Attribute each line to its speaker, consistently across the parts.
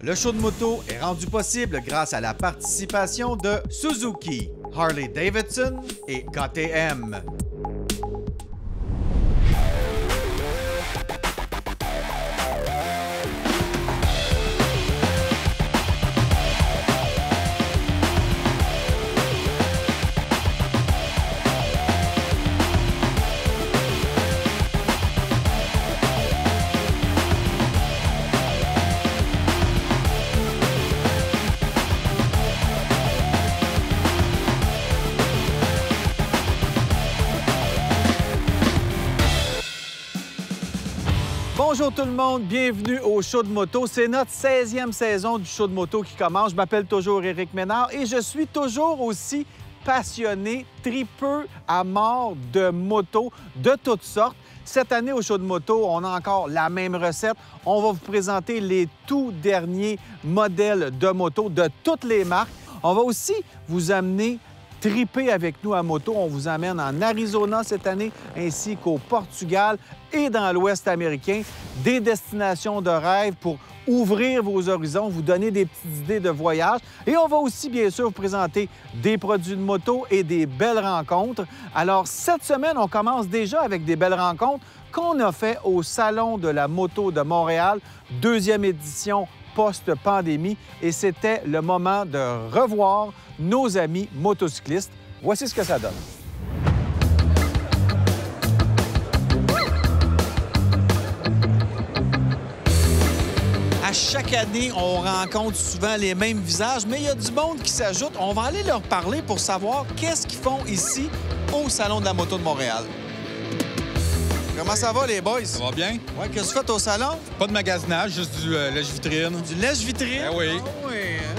Speaker 1: Le show de moto est rendu possible grâce à la participation de Suzuki, Harley-Davidson et KTM. Bonjour tout le monde, bienvenue au show de moto. C'est notre 16e saison du show de moto qui commence. Je m'appelle toujours Éric Ménard et je suis toujours aussi passionné, tripeux à mort de moto de toutes sortes. Cette année, au show de moto, on a encore la même recette. On va vous présenter les tout derniers modèles de moto de toutes les marques. On va aussi vous amener triper avec nous à moto. On vous amène en Arizona cette année, ainsi qu'au Portugal et dans l'Ouest américain. Des destinations de rêve pour ouvrir vos horizons, vous donner des petites idées de voyage. Et on va aussi, bien sûr, vous présenter des produits de moto et des belles rencontres. Alors, cette semaine, on commence déjà avec des belles rencontres qu'on a fait au Salon de la moto de Montréal, deuxième édition post-pandémie. Et c'était le moment de revoir nos amis motocyclistes. Voici ce que ça donne. À chaque année, on rencontre souvent les mêmes visages, mais il y a du monde qui s'ajoute. On va aller leur parler pour savoir qu'est-ce qu'ils font ici au Salon de la moto de Montréal. Comment ça va, les boys?
Speaker 2: Ça va bien?
Speaker 1: Ouais, qu'est-ce que tu fais au salon?
Speaker 2: Pas de magasinage, juste du lèche-vitrine.
Speaker 1: Du lèche-vitrine?
Speaker 2: Ah oui.
Speaker 1: Ah oui.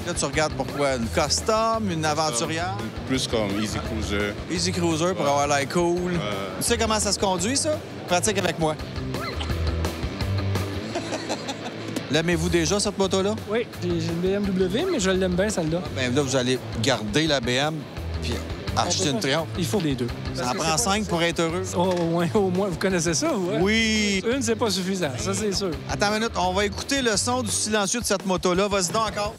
Speaker 1: Là, tu regardes pourquoi? Une custom, une aventurière?
Speaker 3: Plus comme Easy Cruiser.
Speaker 1: Easy Cruiser pour avoir l'air cool. Tu sais comment ça se conduit, ça? Pratique avec moi. L'aimez-vous déjà, cette moto-là?
Speaker 4: Oui, j'ai une BMW, mais je l'aime bien, celle-là.
Speaker 1: Bien là, vous allez garder la BM puis acheter une Triumph.
Speaker 4: Il faut les deux.
Speaker 1: Ça en prend 5 pour être heureux?
Speaker 4: Au moins, vous connaissez ça, ouais?
Speaker 1: Oui!
Speaker 4: Une, c'est pas suffisant, ça, c'est sûr.
Speaker 1: Attends une minute, on va écouter le son du silencieux de cette moto-là. Vas-y donc encore.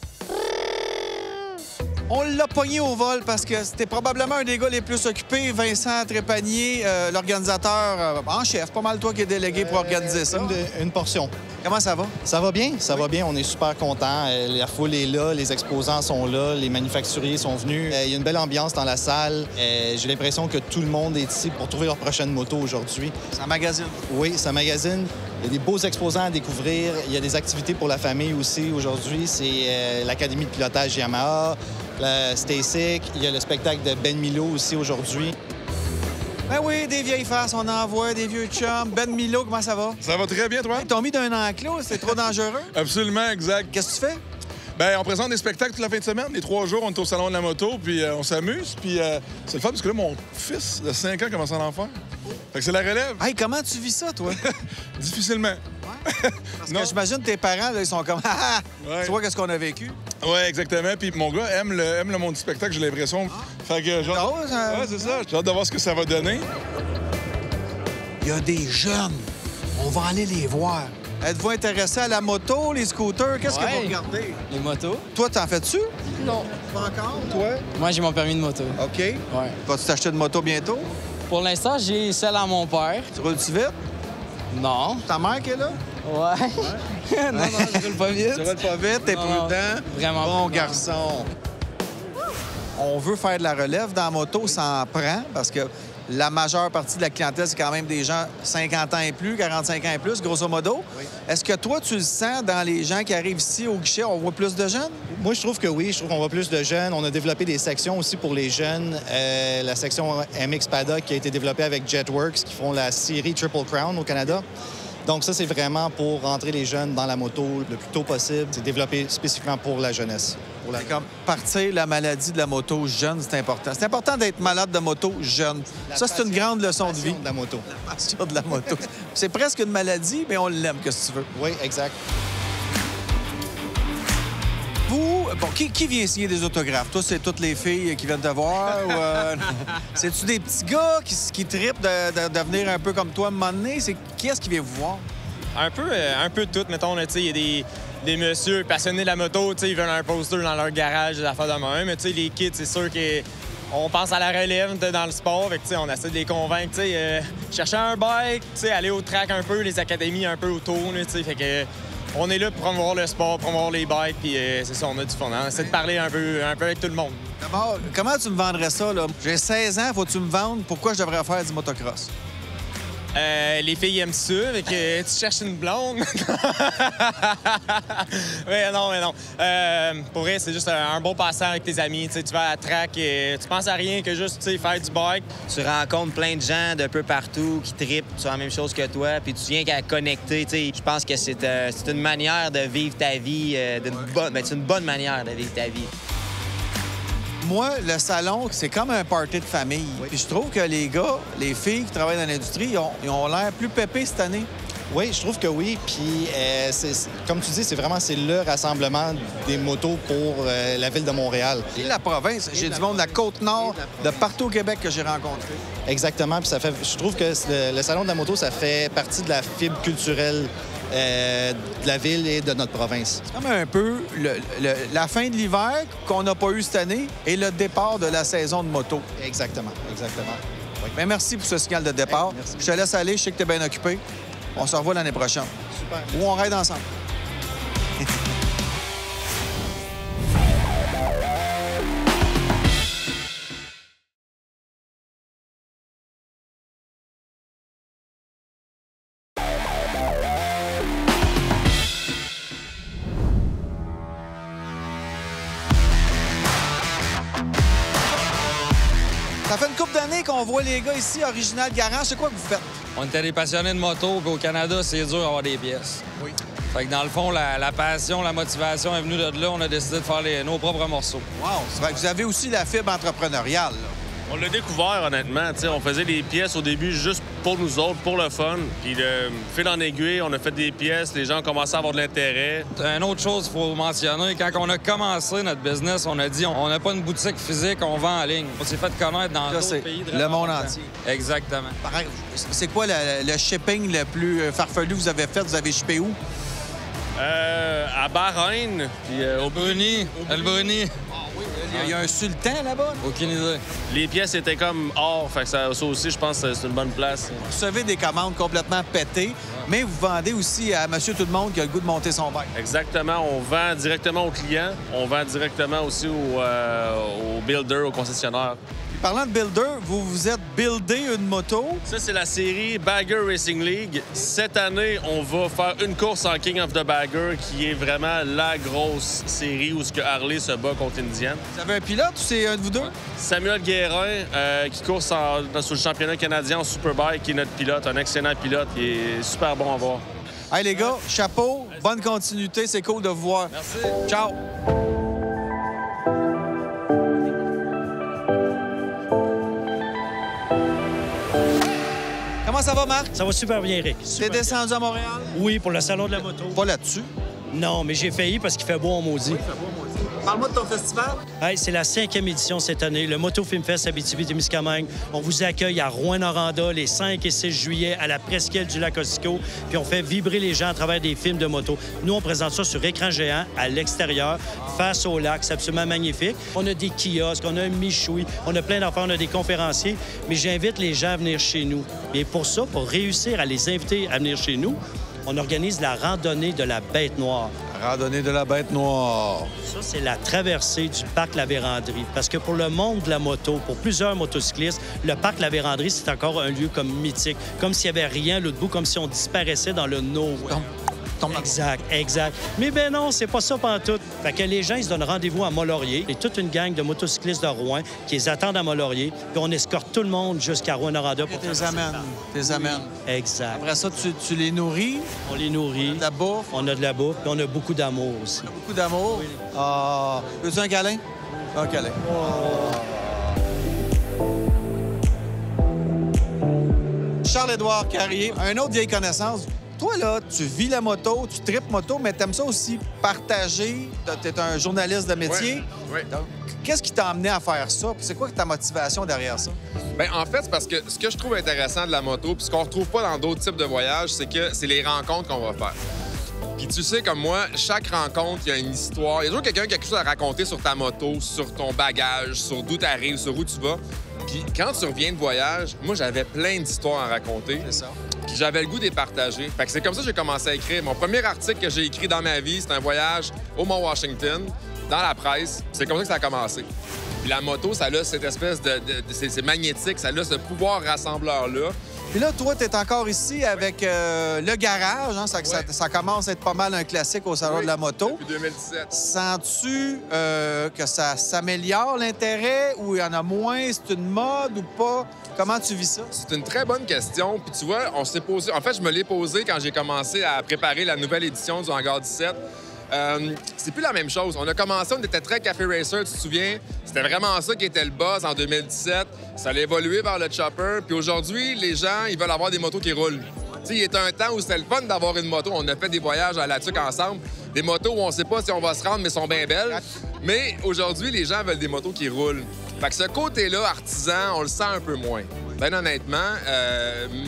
Speaker 1: On l'a pogné au vol parce que c'était probablement un des gars les plus occupés, Vincent Trépanier, l'organisateur en chef. Pas mal toi qui es délégué pour organiser ça.
Speaker 5: Une portion.
Speaker 1: Comment ça va?
Speaker 5: Ça va bien, ça va bien. On est super contents. La foule est là, les exposants sont là, les manufacturiers sont venus. Il y a une belle ambiance dans la salle. J'ai l'impression que tout le monde est ici pour trouver leur prochaine moto aujourd'hui.
Speaker 1: Ça magasine.
Speaker 5: Oui, ça magasine. Il y a des beaux exposants à découvrir. Il y a des activités pour la famille aussi aujourd'hui. C'est l'Académie de pilotage Yamaha, la STACYC. Il y a le spectacle de Ben Milo aussi aujourd'hui.
Speaker 1: Ben oui, des vieilles faces, on en voit, des vieux chums. Ben Milo, comment ça va?
Speaker 3: Ça va très bien, toi?
Speaker 1: Ils t'ont mis d'un enclos, c'est trop dangereux.
Speaker 3: Absolument, exact.
Speaker 1: Qu'est-ce que tu fais?
Speaker 3: Ben, on présente des spectacles toute la fin de semaine. Les 3 jours, on est au Salon de la moto, puis on s'amuse. Puis c'est le fun, parce que là, mon fils de 5 ans commence à en faire. Fait que c'est la relève.
Speaker 1: Hey, comment tu vis ça, toi?
Speaker 3: Difficilement.
Speaker 1: Parce
Speaker 3: Non.
Speaker 1: que j'imagine tes parents, là, ils sont comme... Ah,
Speaker 3: Ouais.
Speaker 1: tu vois qu'est-ce qu'on a vécu?
Speaker 3: Oui, exactement. Puis mon gars aime le monde du spectacle, j'ai l'impression. Fait que j'ai hâte...
Speaker 1: drôle, ça.
Speaker 3: Ouais, c'est ça. J'ai hâte de voir ce que ça va donner.
Speaker 1: Il y a des jeunes. On va aller les voir. Êtes-vous intéressé à la moto, les scooters? Qu'est-ce que
Speaker 6: Ouais.
Speaker 1: vous regardez?
Speaker 6: Les motos?
Speaker 1: Toi, t'en fais-tu?
Speaker 6: Non.
Speaker 1: Pas encore, toi?
Speaker 6: Moi, j'ai mon permis de moto.
Speaker 1: OK.
Speaker 6: Ouais.
Speaker 1: Vas-tu t'acheter une moto bientôt?
Speaker 6: Pour l'instant, j'ai celle à mon père.
Speaker 1: Tu roules-tu vite?
Speaker 6: Non.
Speaker 1: Ta mère qui est là?
Speaker 6: Ouais. non, je roule pas vite.
Speaker 1: Tu roules pas vite, t'es
Speaker 6: Non, non.
Speaker 1: prudent.
Speaker 6: Vraiment
Speaker 1: Bon
Speaker 6: prudent.
Speaker 1: garçon. On veut faire de la relève dans la moto, ça en prend, parce que la majeure partie de la clientèle, c'est quand même des gens 50 ans et plus, 45 ans et plus, grosso modo.
Speaker 5: Oui.
Speaker 1: Est-ce que toi, tu le sens dans les gens qui arrivent ici au guichet, on voit plus de jeunes?
Speaker 5: Moi, je trouve que oui. Je trouve qu'on voit plus de jeunes. On a développé des sections aussi pour les jeunes. La section MX Paddock qui a été développée avec Jetworks, qui font la série Triple Crown au Canada. Donc ça, c'est vraiment pour rentrer les jeunes dans la moto le plus tôt possible. C'est développé spécifiquement pour la jeunesse.
Speaker 1: C'est comme partir la maladie de la moto jeune, c'est important. C'est important d'être malade de moto jeune. Ça, c'est une grande leçon de vie.
Speaker 5: de la moto.
Speaker 1: La passion de la moto. C'est presque une maladie, mais on l'aime, que si tu veux.
Speaker 5: Oui, exact.
Speaker 1: Vous, bon, qui vient signer des autographes? Toi, c'est toutes les filles qui viennent te voir? Ou, c'est-tu des petits gars qui trippent de venir un peu comme toi à un moment donné? Qui est-ce qui vient vous voir?
Speaker 7: Un peu de tout. Mettons, il y a des messieurs passionnés de la moto, tu sais, ils veulent un poster dans leur garage, des affaires de même. Mais tu sais, les kids, c'est sûr qu'on pense à la relève dans le sport. Fait que, tu sais, on essaie de les convaincre, tu sais, chercher un bike, tu sais, aller au track un peu, les académies un peu autour, tu sais. Fait que on est là pour promouvoir le sport, promouvoir les bikes, puis c'est ça, on a du fun. On essaie de parler un peu avec tout le monde.
Speaker 1: D'abord, comment tu me vendrais ça, là? J'ai 16 ans, faut-tu me vendre? Pourquoi je devrais faire du motocross?
Speaker 7: Les filles aiment ça, fait que tu cherches une blonde. mais non. Pour vrai, c'est juste un bon passant avec tes amis. Tu vas à la track et tu penses à rien que juste faire du bike.
Speaker 8: Tu rencontres plein de gens d'un peu partout qui trippent sur la même chose que toi, puis tu viens qu'à connecter. Je pense que c'est une manière de vivre ta vie, c'est une bonne manière de vivre ta vie.
Speaker 1: Moi, le salon, c'est comme un party de famille. Oui. Puis je trouve que les gars, les filles qui travaillent dans l'industrie, ils ont l'air plus pépés cette année.
Speaker 5: Oui, je trouve que oui. Puis, comme tu dis, c'est le rassemblement des motos pour la ville de Montréal.
Speaker 1: Et la province. J'ai du monde de la Côte-Nord, de partout au Québec que j'ai rencontré.
Speaker 5: Exactement. Puis je trouve que le salon de la moto, ça fait partie de la fibre culturelle de la ville et de notre province.
Speaker 1: C'est comme un peu la fin de l'hiver qu'on n'a pas eu cette année et le départ de la saison de moto.
Speaker 5: Exactement.
Speaker 1: Oui. Bien, merci pour ce signal de départ.
Speaker 5: Merci.
Speaker 1: Je te laisse aller, je sais que tu es bien occupé. On se revoit l'année prochaine.
Speaker 5: Super.
Speaker 1: Ou on ride ensemble. Ça fait une couple d'années qu'on voit les gars ici, Original Garage. C'est quoi que vous faites?
Speaker 9: On était des passionnés de moto, puis au Canada, c'est dur d'avoir des pièces.
Speaker 1: Oui.
Speaker 9: Fait que dans le fond, la passion, la motivation est venue de là. On a décidé de faire nos propres morceaux.
Speaker 1: Wow! Ça fait que vous avez aussi la fibre entrepreneuriale, là.
Speaker 10: On l'a découvert, honnêtement. T'sais, on faisait des pièces au début juste pour nous autres, pour le fun. Puis de fil en aiguille, on a fait des pièces, les gens ont commencé à avoir de l'intérêt.
Speaker 9: Une autre chose qu'il faut mentionner, quand on a commencé notre business, on a dit on n'a pas une boutique physique, on vend en ligne. On s'est fait connaître dans d'autres pays.
Speaker 1: Le monde entier.
Speaker 9: Exactement.
Speaker 1: C'est quoi le shipping le plus farfelu que vous avez fait? Vous avez shippé où?
Speaker 10: À Bahreïn, puis au
Speaker 9: Bruni. Le Bruni.
Speaker 1: Il y a un sultan là-bas?
Speaker 9: Aucune idée.
Speaker 10: Les pièces étaient comme or, fait que ça aussi, je pense que c'est une bonne place.
Speaker 1: Vous recevez des commandes complètement pétées, mais vous vendez aussi à monsieur tout le monde qui a le goût de monter son bike.
Speaker 10: Exactement. On vend directement aux clients. On vend directement aussi aux builders, aux concessionnaires.
Speaker 1: Parlant de builder, vous vous êtes buildé une moto.
Speaker 10: Ça, c'est la série Bagger Racing League. Cette année, on va faire une course en King of the Bagger, qui est vraiment la grosse série où ce que Harley se bat contre Indian.
Speaker 1: Vous avez un pilote ou c'est un de vous deux?
Speaker 10: Samuel Guérin, qui court sur le championnat canadien en Superbike, qui est notre pilote, un excellent pilote, qui est super bon à voir.
Speaker 1: Hey les gars, chapeau, bonne continuité, c'est cool de vous voir.
Speaker 9: Merci.
Speaker 1: Ciao! Comment ça va, Marc?
Speaker 11: Ça va super bien, Eric.
Speaker 1: T'es descendu à Montréal?
Speaker 11: Oui, pour le Salon de la moto.
Speaker 1: Pas là-dessus.
Speaker 11: Non, mais j'ai failli parce qu'il fait beau en maudit.
Speaker 1: Oui, il fait beau en maudit. Parle-moi de ton festival.
Speaker 11: Hey, c'est la 5e édition cette année, le Moto Film Fest Abitibi-Témiscamingue. On vous accueille à Rouyn-Noranda les 5 et 6 juillet à la presqu'île du lac Ossiko. Puis on fait vibrer les gens à travers des films de moto. Nous, on présente ça sur écran géant, à l'extérieur, face au lac. C'est absolument magnifique. On a des kiosques, on a un michoui, on a plein d'affaires, on a des conférenciers. Mais j'invite les gens à venir chez nous. Et pour ça, pour réussir à les inviter à venir chez nous, on organise la randonnée de la Bête Noire.
Speaker 1: La randonnée de la Bête Noire.
Speaker 11: Ça, c'est la traversée du parc La Vérandrie. Parce que pour le monde de la moto, pour plusieurs motocyclistes, le parc La Vérandrie, c'est encore un lieu comme mythique. Comme s'il n'y avait rien l'autre bout, comme si on disparaissait dans le nowhere. Exact. Mais ben non, c'est pas ça pantoute. Fait que les gens, ils se donnent rendez-vous à Mont-Laurier. Et toute une gang de motocyclistes de Rouen qui les attendent à Mont-Laurier. Puis on escorte tout le monde jusqu'à Rouyn-Noranda pour
Speaker 1: faire les amènes.
Speaker 11: Exact.
Speaker 1: Après ça, tu les nourris.
Speaker 11: On les nourrit.
Speaker 1: De la bouffe.
Speaker 11: On a de la bouffe. Puis on a beaucoup d'amour aussi.
Speaker 1: Beaucoup d'amour? Oui. Ah, veux-tu un câlin? Un câlin. Charles-Édouard Carrier, un autre vieille connaissance. Toi, là, tu vis la moto, tu tripes moto, mais t'aimes ça aussi partager. T'es un journaliste de métier.
Speaker 12: Oui.
Speaker 1: Donc, qu'est-ce qui t'a amené à faire ça? Puis c'est quoi ta motivation derrière ça?
Speaker 12: Bien, en fait, c'est parce que ce que je trouve intéressant de la moto, puis ce qu'on retrouve pas dans d'autres types de voyages, c'est que c'est les rencontres qu'on va faire. Puis tu sais, comme moi, chaque rencontre, il y a une histoire. Il y a toujours quelqu'un qui a quelque chose à raconter sur ta moto, sur ton bagage, sur d'où tu arrives, sur où tu vas. Puis quand tu reviens de voyage, moi, j'avais plein d'histoires à raconter.
Speaker 1: C'est ça.
Speaker 12: Puis j'avais le goût de les partager. Fait que c'est comme ça que j'ai commencé à écrire. Mon premier article que j'ai écrit dans ma vie, c'est un voyage au Mont-Washington, dans la presse. C'est comme ça que ça a commencé. Puis la moto, ça a cette espèce c'est magnétique, ça a ce pouvoir rassembleur-là.
Speaker 1: Puis là, toi, tu es encore ici avec le garage. Hein? Ça commence à être pas mal un classique au Salon de la moto.
Speaker 12: Depuis 2017.
Speaker 1: Sens-tu que ça s'améliore l'intérêt ou il y en a moins? C'est une mode ou pas? Comment tu vis ça?
Speaker 12: C'est une très bonne question. Puis tu vois, on s'est posé... En fait, je me l'ai posé quand j'ai commencé à préparer la nouvelle édition du Hangar 17. C'est plus la même chose. On a commencé, on était très Café Racer, tu te souviens? C'était vraiment ça qui était le buzz en 2017. Ça a évolué vers le chopper. Puis aujourd'hui, les gens, ils veulent avoir des motos qui roulent. Tu sais, il y a un temps où c'était le fun d'avoir une moto. On a fait des voyages à la tuque ensemble. Des motos où on sait pas si on va se rendre, mais sont bien belles. Mais aujourd'hui, les gens veulent des motos qui roulent. Fait que ce côté-là, artisan, on le sent un peu moins. Ben honnêtement,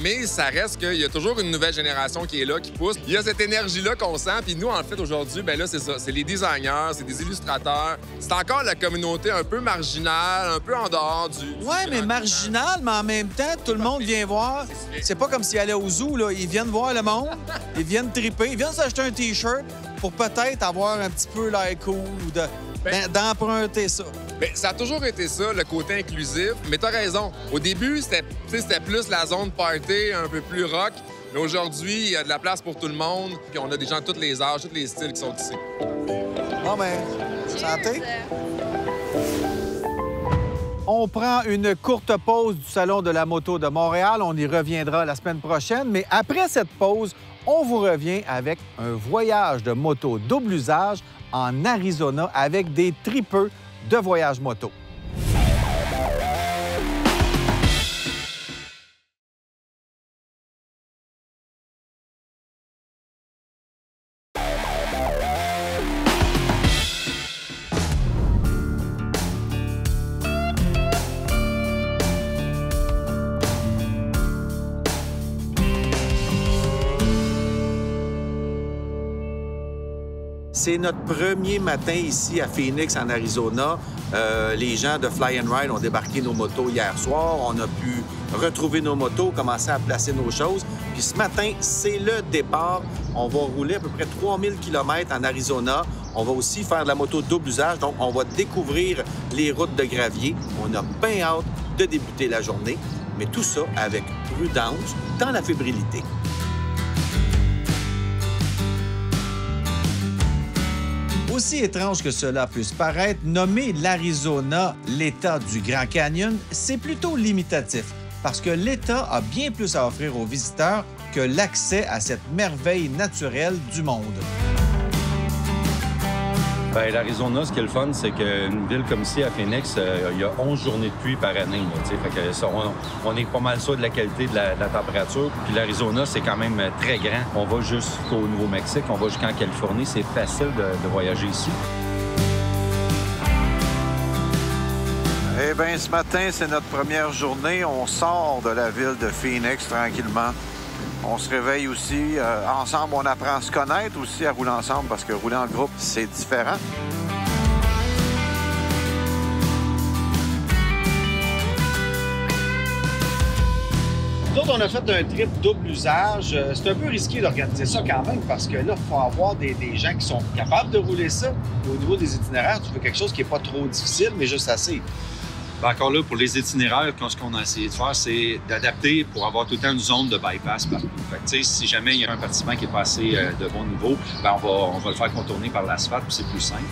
Speaker 12: mais ça reste qu'il y a toujours une nouvelle génération qui est là, qui pousse. Il y a cette énergie-là qu'on sent, puis nous, en fait, aujourd'hui, ben là, c'est ça. C'est les designers, c'est des illustrateurs. C'est encore la communauté un peu marginale, un peu en dehors du...
Speaker 1: Ouais, mais marginal, mais en même temps, tout le monde vient voir. C'est pas comme s'ils allaient au zoo, là. Ils viennent voir le monde, ils viennent triper, ils viennent s'acheter un T-shirt pour peut-être avoir un petit peu l'air cool ou d'emprunter ça.
Speaker 12: Bien, ça a toujours été ça, le côté inclusif. Mais t'as raison. Au début, c'était plus la zone party, un peu plus rock. Mais aujourd'hui, il y a de la place pour tout le monde. Puis on a des gens de tous les âges, tous les styles qui sont ici.
Speaker 1: Bon, ben, santé. On prend une courte pause du Salon de la moto de Montréal. On y reviendra la semaine prochaine. Mais après cette pause, on vous revient avec un voyage de moto double usage en Arizona avec des tripeux de voyage moto. C'est notre premier matin ici à Phoenix, en Arizona. Les gens de Fly and Ride ont débarqué nos motos hier soir. On a pu retrouver nos motos, commencer à placer nos choses. Puis ce matin, c'est le départ. On va rouler à peu près 3000 km en Arizona. On va aussi faire de la moto double usage, donc on va découvrir les routes de gravier. On a bien hâte de débuter la journée, mais tout ça avec prudence dans la fébrilité. Aussi étrange que cela puisse paraître, nommer l'Arizona l'État du Grand Canyon, c'est plutôt limitatif parce que l'État a bien plus à offrir aux visiteurs que l'accès à cette merveille naturelle du monde.
Speaker 13: Bien, l'Arizona, ce qui est le fun, c'est qu'une ville comme ici, à Phoenix, il y a 11 journées de pluie par année. Là, fait que ça, on est pas mal sûr de la qualité de la température. Puis l'Arizona, c'est quand même très grand. On va jusqu'au Nouveau-Mexique, on va jusqu'en Californie. C'est facile de voyager ici.
Speaker 14: Eh bien, ce matin, c'est notre première journée. On sort de la ville de Phoenix tranquillement. On se réveille aussi. Ensemble, on apprend à se connaître aussi, à rouler ensemble, parce que rouler en groupe, c'est différent.
Speaker 1: Nous autres, on a fait un trip double usage. C'est un peu risqué d'organiser ça quand même, parce que là, il faut avoir des gens qui sont capables de rouler ça. Au niveau des itinéraires, tu veux quelque chose qui n'est pas trop difficile, mais juste assez.
Speaker 13: Bien, encore là, pour les itinéraires, ce qu'on a essayé de faire, c'est d'adapter pour avoir tout le temps une zone de bypass partout. Fait que, si jamais il y a un bâtiment qui est pas assez de bon niveau, bien, on va le faire contourner par l'asphalte, puis c'est plus simple.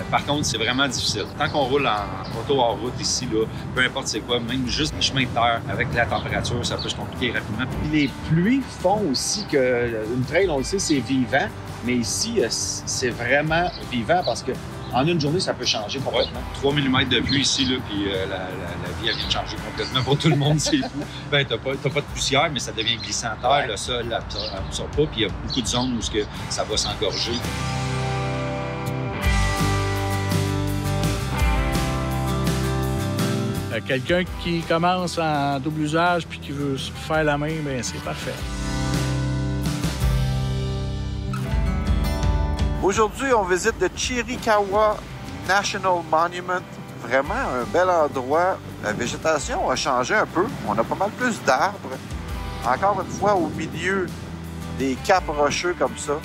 Speaker 13: Par contre, c'est vraiment difficile. Tant qu'on roule en moto hors route ici, là, peu importe c'est quoi, même juste les chemins de terre, avec la température, ça peut se compliquer rapidement.
Speaker 1: Les pluies font aussi qu'une trail, on le sait, c'est vivant, mais ici, c'est vraiment vivant parce que en une journée, ça peut changer complètement.
Speaker 13: 3 mm de pluie ici, là, puis la vie, elle vient de changer complètement pour tout le monde, c'est fou. Ben, t'as pas de poussière, mais ça devient glissant à terre, le sol n'absorbe pas, puis il y a beaucoup de zones où ça va s'engorger.
Speaker 15: Quelqu'un qui commence en double usage puis qui veut faire la main, bien, c'est parfait.
Speaker 14: Aujourd'hui, on visite le Chiricahua National Monument. Vraiment un bel endroit. La végétation a changé un peu. On a pas mal plus d'arbres. Encore une fois, au milieu des caps rocheux comme ça.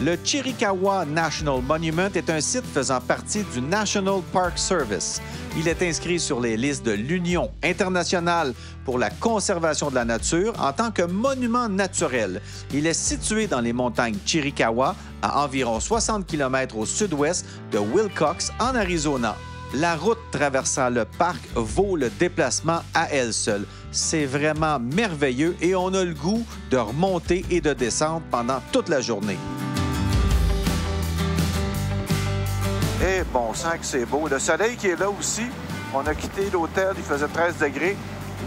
Speaker 1: Le Chiricahua National Monument est un site faisant partie du National Park Service. Il est inscrit sur les listes de l'Union internationale pour la conservation de la nature en tant que monument naturel. Il est situé dans les montagnes Chiricahua, à environ 60 km au sud-ouest de Willcox, en Arizona. La route traversant le parc vaut le déplacement à elle seule. C'est vraiment merveilleux et on a le goût de remonter et de descendre pendant toute la journée.
Speaker 14: Eh, bon sang que c'est beau. Le soleil qui est là aussi. On a quitté l'hôtel, il faisait 13 degrés.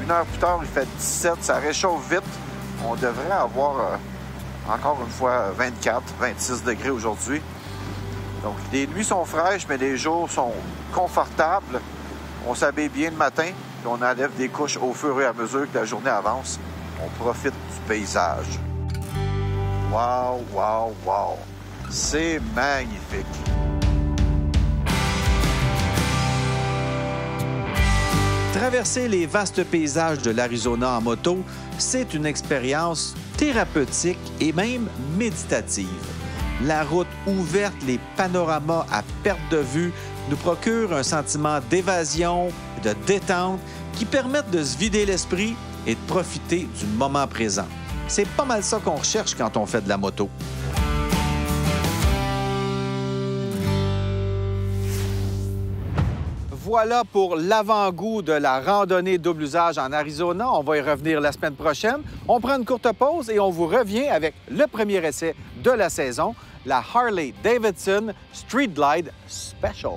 Speaker 14: Une heure plus tard, il fait 17. Ça réchauffe vite. On devrait avoir, encore une fois, 24, 26 degrés aujourd'hui. Donc, les nuits sont fraîches, mais les jours sont confortables. On s'habille bien le matin, puis on enlève des couches au fur et à mesure que la journée avance. On profite du paysage. Wow, wow, wow! C'est magnifique!
Speaker 1: Traverser les vastes paysages de l'Arizona en moto, c'est une expérience thérapeutique et même méditative. La route ouverte, les panoramas à perte de vue nous procurent un sentiment d'évasion et de détente qui permettent de se vider l'esprit et de profiter du moment présent. C'est pas mal ça qu'on recherche quand on fait de la moto. Voilà pour l'avant-goût de la randonnée double usage en Arizona. On va y revenir la semaine prochaine. On prend une courte pause et on vous revient avec le premier essai de la saison, la Harley-Davidson Street Glide Special.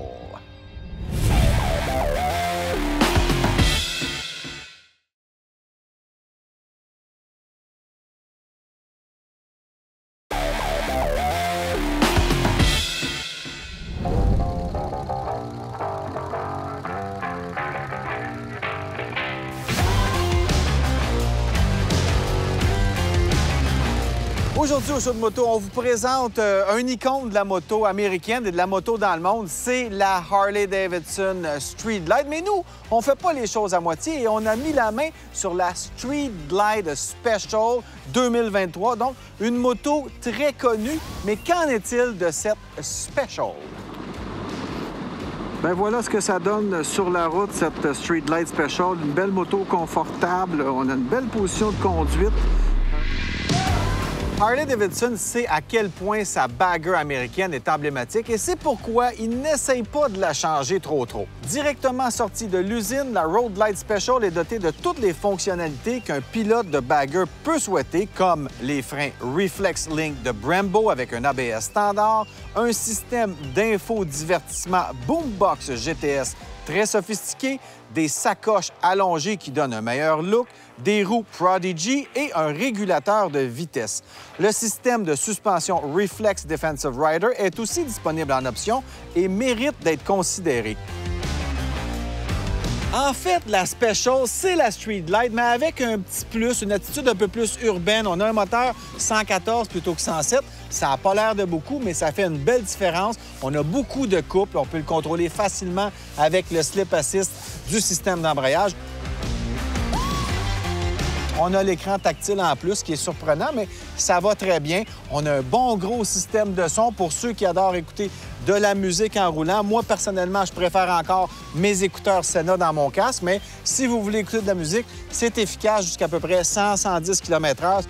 Speaker 1: Aujourd'hui, au show de moto, on vous présente un icône de la moto américaine et de la moto dans le monde. C'est la Harley-Davidson Street Glide. Mais nous, on ne fait pas les choses à moitié et on a mis la main sur la Street Glide Special 2023. Donc, une moto très connue. Mais qu'en est-il de cette Special? Ben voilà ce que ça donne sur la route, cette Street Glide Special. Une belle moto confortable. On a une belle position de conduite. Harley-Davidson sait à quel point sa bagger américaine est emblématique et c'est pourquoi il n'essaye pas de la changer trop. Directement sortie de l'usine, la Road Glide Special est dotée de toutes les fonctionnalités qu'un pilote de bagger peut souhaiter, comme les freins Reflex Link de Brembo avec un ABS standard, un système d'infodivertissement Boombox GTS très sophistiqué, des sacoches allongées qui donnent un meilleur look, des roues Prodigy et un régulateur de vitesse. Le système de suspension Reflex Defensive Rider est aussi disponible en option et mérite d'être considéré. En fait, la Special, c'est la Street Glide, mais avec un petit plus, une attitude un peu plus urbaine. On a un moteur 114 plutôt que 107. Ça n'a pas l'air de beaucoup, mais ça fait une belle différence. On a beaucoup de couple. On peut le contrôler facilement avec le slip assist du système d'embrayage. On a l'écran tactile en plus, qui est surprenant, mais ça va très bien. On a un bon gros système de son pour ceux qui adorent écouter de la musique en roulant. Moi, personnellement, je préfère encore mes écouteurs Sena dans mon casque, mais si vous voulez écouter de la musique, c'est efficace jusqu'à peu près 100-110 km/h.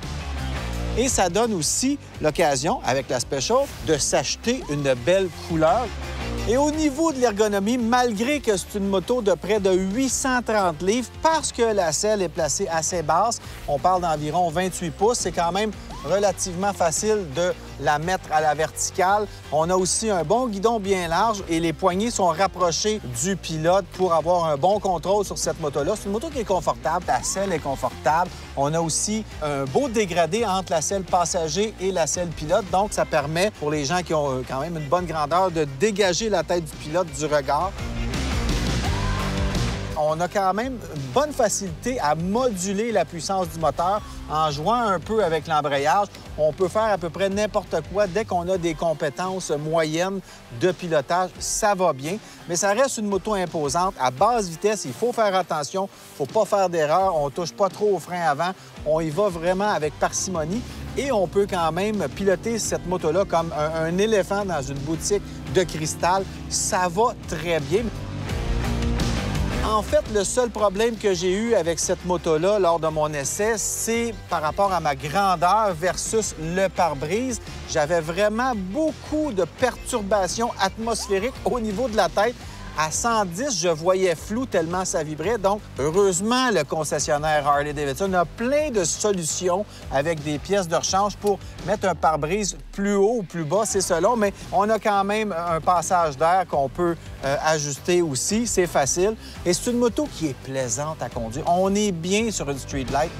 Speaker 1: Et ça donne aussi l'occasion, avec la Special, de s'acheter une belle couleur. Et au niveau de l'ergonomie, malgré que c'est une moto de près de 830 livres, parce que la selle est placée assez basse, on parle d'environ 28 pouces, c'est quand même relativement facile de la mettre à la verticale. On a aussi un bon guidon bien large et les poignées sont rapprochées du pilote pour avoir un bon contrôle sur cette moto-là. C'est une moto qui est confortable, la selle est confortable. On a aussi un beau dégradé entre la selle passager et la selle pilote, donc ça permet pour les gens qui ont quand même une bonne grandeur de dégager la tête du pilote du regard. on a quand même une bonne facilité à moduler la puissance du moteur en jouant un peu avec l'embrayage. On peut faire à peu près n'importe quoi dès qu'on a des compétences moyennes de pilotage. Ça va bien, mais ça reste une moto imposante. À basse vitesse, il faut faire attention, il ne faut pas faire d'erreur. On ne touche pas trop au frein avant. On y va vraiment avec parcimonie. Et on peut quand même piloter cette moto-là comme un éléphant dans une boutique de cristal. Ça va très bien. En fait, le seul problème que j'ai eu avec cette moto-là lors de mon essai, c'est par rapport à ma grandeur versus le pare-brise. J'avais vraiment beaucoup de perturbations atmosphériques au niveau de la tête. À 110, je voyais flou tellement ça vibrait. Donc, heureusement, le concessionnaire Harley-Davidson a plein de solutions avec des pièces de rechange pour mettre un pare-brise plus haut ou plus bas, c'est selon. Mais on a quand même un passage d'air qu'on peut ajuster aussi. C'est facile. Et c'est une moto qui est plaisante à conduire. On est bien sur une Street Glide.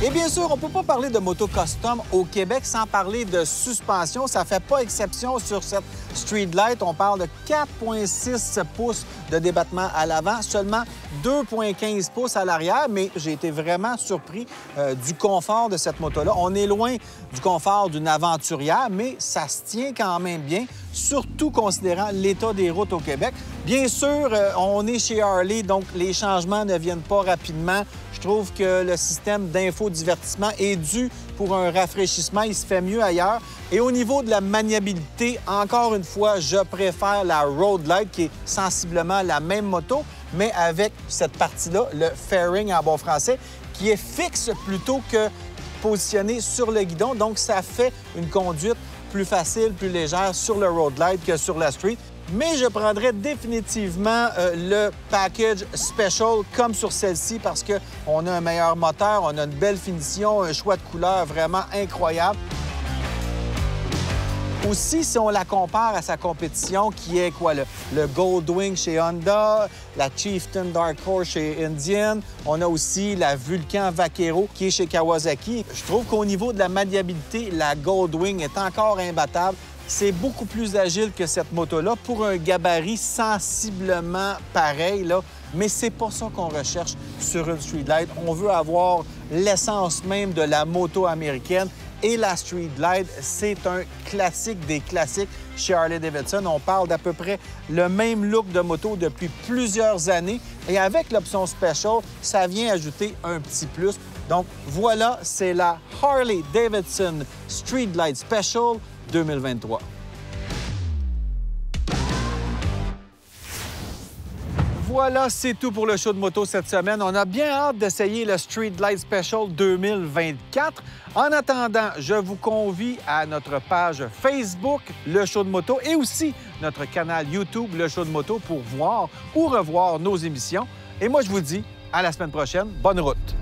Speaker 1: Et bien sûr, on ne peut pas parler de moto custom au Québec sans parler de suspension. Ça ne fait pas exception sur cette Street Glide. On parle de 4,6 pouces de débattement à l'avant, seulement 2,15 pouces à l'arrière, mais j'ai été vraiment surpris du confort de cette moto-là. On est loin du confort d'une aventurière, mais ça se tient quand même bien, surtout considérant l'état des routes au Québec. Bien sûr, on est chez Harley, donc les changements ne viennent pas rapidement. Je trouve que le système d'infodivertissement est dû pour un rafraîchissement. Il se fait mieux ailleurs. Et au niveau de la maniabilité, encore une fois, je préfère la Road Glide, qui est sensiblement la même moto, mais avec cette partie-là, le fairing en bon français, qui est fixe plutôt que positionné sur le guidon. Donc, ça fait une conduite plus facile, plus légère sur le Road Glide que sur la Street. Mais je prendrais définitivement le package special comme sur celle-ci parce qu'on a un meilleur moteur, on a une belle finition, un choix de couleurs vraiment incroyable. Aussi, si on la compare à sa compétition, qui est quoi? Le Goldwing chez Honda, la Chieftain Dark Horse chez Indian. On a aussi la Vulcan Vaquero qui est chez Kawasaki. Je trouve qu'au niveau de la maniabilité, la Goldwing est encore imbattable. C'est beaucoup plus agile que cette moto-là pour un gabarit sensiblement pareil, là. Mais c'est pas ça qu'on recherche sur une Street Glide. On veut avoir l'essence même de la moto américaine. Et la Street Glide, c'est un classique des classiques chez Harley-Davidson. On parle d'à peu près le même look de moto depuis plusieurs années. Et avec l'option Special, ça vient ajouter un petit plus. Donc voilà, c'est la Harley-Davidson Street Glide Special 2023. Voilà, c'est tout pour le show de moto cette semaine. On a bien hâte d'essayer le Street Glide Special 2024. En attendant, je vous convie à notre page Facebook, Le Show de moto, et aussi notre canal YouTube, Le Show de moto, pour voir ou revoir nos émissions. Et moi, je vous dis à la semaine prochaine. Bonne route!